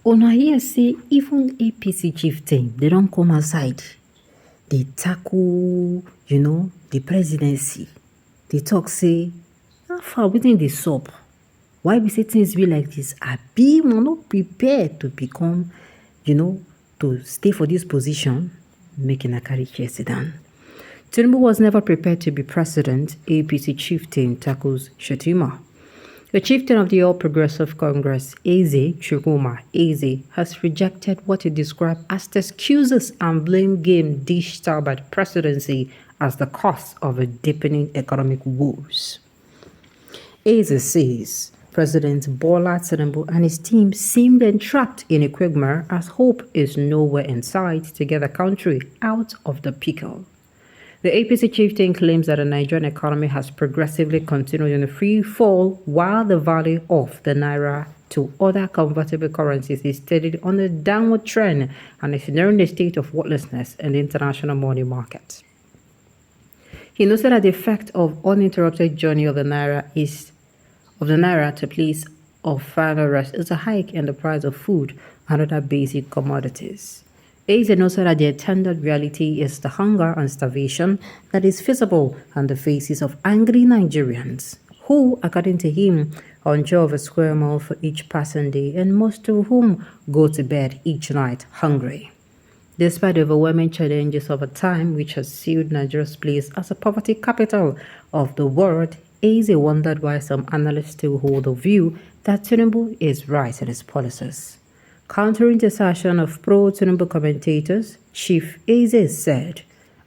Una hear say even APC chieftain, they don't come outside. They tackle, the presidency. They talk say, how far within the sup? Why we say things be like this? Abi we not prepared to become, to stay for this position, making a carry chair sit down. Tinubu was never prepared to be president. APC chieftain tackles Shettima. The chieftain of the All Progressive Congress, Eze, has rejected what he described as the excuses and blame game dished out by the presidency as the cause of a deepening economic woes. Eze says President Bola Tinubu and his team seemed entrapped in a quagmire as hope is nowhere in sight to get the country out of the pickle. The APC chieftain claims that the Nigerian economy has progressively continued in a free fall while the value of the naira to other convertible currencies is steadily on a downward trend and is nearing a state of worthlessness in the international money market. He noted that the effect of uninterrupted journey of the naira to place of final rest is a hike in the price of food and other basic commodities. Eze noted that the attendant reality is the hunger and starvation that is visible on the faces of angry Nigerians, who, according to him, are on joy of a square mile for each passing day, and most of whom go to bed each night hungry. Despite the overwhelming challenges of a time which has sealed Nigeria's place as a poverty capital of the world, Eze wondered why some analysts still hold the view that Tinubu is right in his policies. Countering the assertion of pro-Tinubu commentators, Chief Eze said,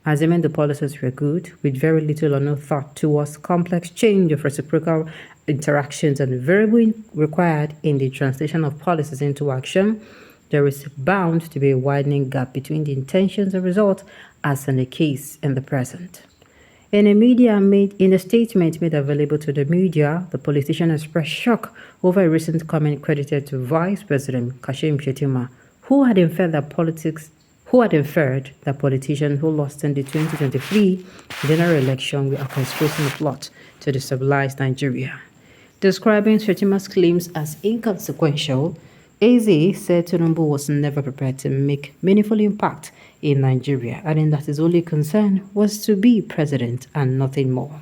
assuming the policies were good, with very little or no thought towards complex change of reciprocal interactions and variable required in the translation of policies into action, there is bound to be a widening gap between the intentions and results, as in the case in the present. In a statement made available to the media, the politician expressed shock over a recent comment credited to Vice President Shettima, who had inferred that politicians who lost in the 2023 general election were orchestrating a plot to destabilize Nigeria. Describing Shettima's claims as inconsequential, Eze said Tinubu was never prepared to make meaningful impact in Nigeria, adding that his only concern was to be president and nothing more.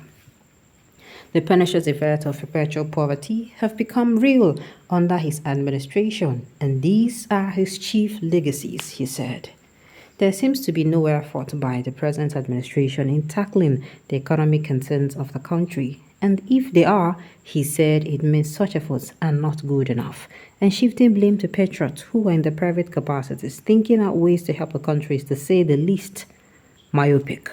The pernicious effects of perpetual poverty have become real under his administration, and these are his chief legacies, he said. There seems to be no effort by the present administration in tackling the economic concerns of the country. And if they are, he said it means such efforts are not good enough, and shifting blame to patriots who are in their private capacities, thinking out ways to help the country is, to say the least, myopic.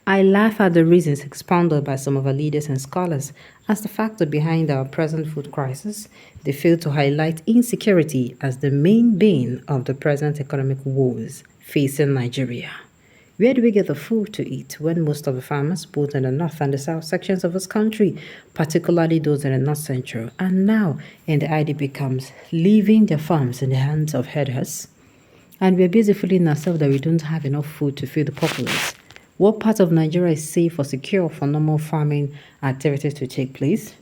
I laugh at the reasons expounded by some of our leaders and scholars as the factor behind our present food crisis. They fail to highlight insecurity as the main bane of the present economic woes facing Nigeria. Where do we get the food to eat when most of the farmers, both in the north and the south sections of this country, particularly those in the north central, and now in the IDP camps, leaving their farms in the hands of herders? And we're busy fooling ourselves that we don't have enough food to feed the populace. What part of Nigeria is safe or secure for normal farming activities to take place?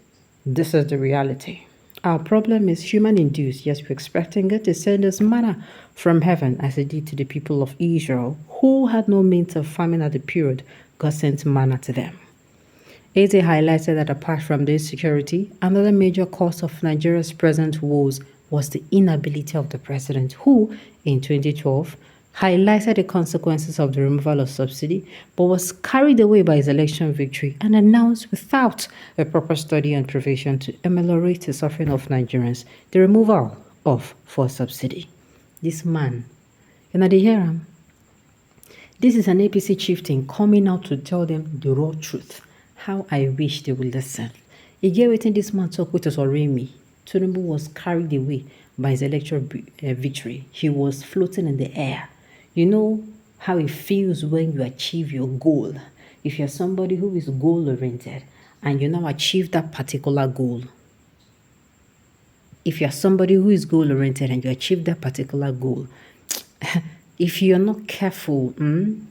This is the reality. Our problem is human-induced, yes, we're expecting God to send us manna from heaven as it did to the people of Israel, who had no means of farming at the period God sent manna to them. Eze highlighted that apart from this insecurity, another major cause of Nigeria's present woes was the inability of the president, who, in 2012, highlighted the consequences of the removal of subsidy, but was carried away by his election victory and announced without a proper study and provision to ameliorate the suffering of Nigerians the removal of fuel subsidy. This man, they hear him? This is an APC chieftain coming out to tell them the raw truth. How I wish they would listen. He gave within this man talk with us already. Tinubu was carried away by his electoral victory. He was floating in the air. You know how it feels when you achieve your goal. If you're somebody who is goal-oriented and you now achieve that particular goal. If you're somebody who is goal-oriented and you achieve that particular goal, if you're not careful, and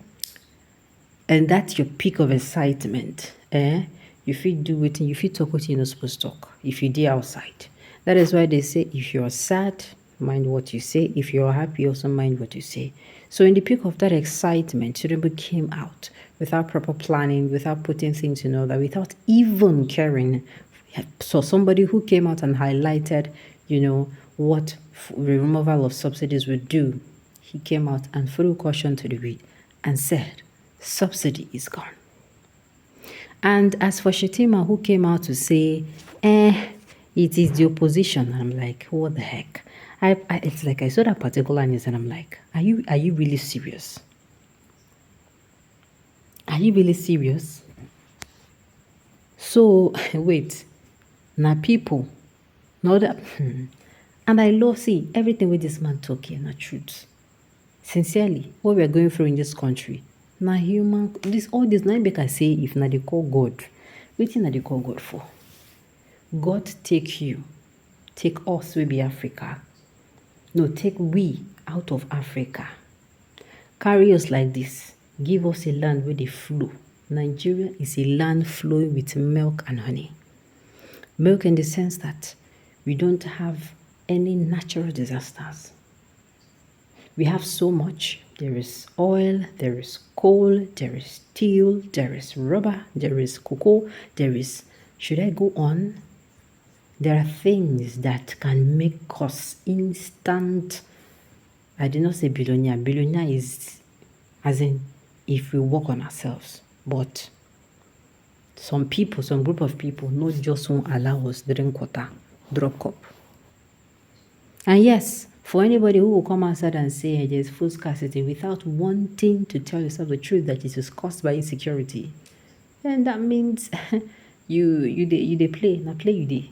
that's your peak of excitement, you feel do it and you feel talk what you're not supposed to talk if you do outside. That is why they say if you're sad, mind what you say. If you're happy, also mind what you say. So in the peak of that excitement, Tinubu came out without proper planning, without putting things in order, without even caring. So somebody who came out and highlighted, what the removal of subsidies would do, he came out and threw caution to the wind and said, subsidy is gone. And as for Shettima, who came out to say, it is the opposition, I'm like, what the heck? It's like I saw that particular news and I'm like, are you really serious? Are you really serious? So wait, now people, know that, and I love see everything with this man talk here, not truth. Sincerely, what we are going through in this country, now human, all this now make I say if now they call God, waiting that they call God for. God take you, take us, we be Africa. No, take we out of Africa. Carry us like this. Give us a land where they flow. Nigeria is a land flowing with milk and honey. Milk in the sense that we don't have any natural disasters. We have so much. There is oil, there is coal, there is steel, there is rubber, there is cocoa, there is... Should I go on? There are things that can make us instant... I did not say billionaire. Billionaire is as in if we work on ourselves. But some people, some group of people, not just won't allow us drink water, drop cup. And yes, for anybody who will come outside and say there's food scarcity without wanting to tell yourself the truth that it is caused by insecurity, then that means you they play, not play you dey.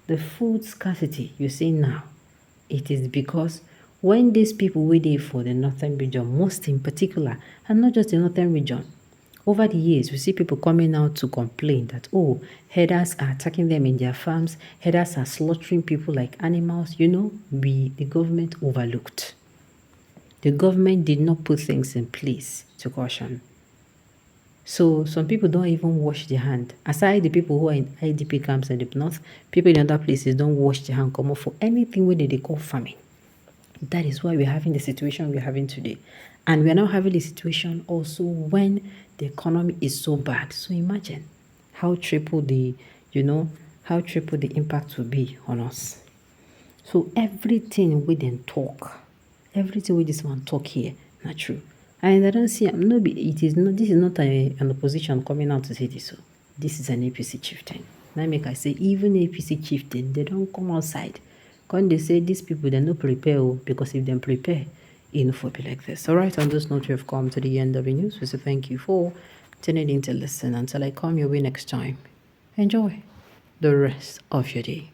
The food scarcity you're seeing now, it is because when these people were there for the northern region, most in particular, and not just the northern region, over the years, we see people coming out to complain that, herders are attacking them in their farms, herders are slaughtering people like animals. The government overlooked. The government did not put things in place to caution. So some people don't even wash their hand. Aside the people who are in IDP camps in the north, people in other places don't wash their hand, come up for anything where they call farming. That is why we're having the situation we're having today. And we're now having the situation also when the economy is so bad. So imagine how triple the impact will be on us. So everything we then talk, everything we this one talk here, not true. And I don't see, this is not an opposition coming out to say this. So this is an APC chieftain. Now I say, even APC chieftain, they don't come outside. When they say these people, they're not prepare, because if they prepare, it will be like this. All right, on this note, we have come to the end of the news. We say thank you for tuning in to listen. Until I come your way next time, enjoy the rest of your day.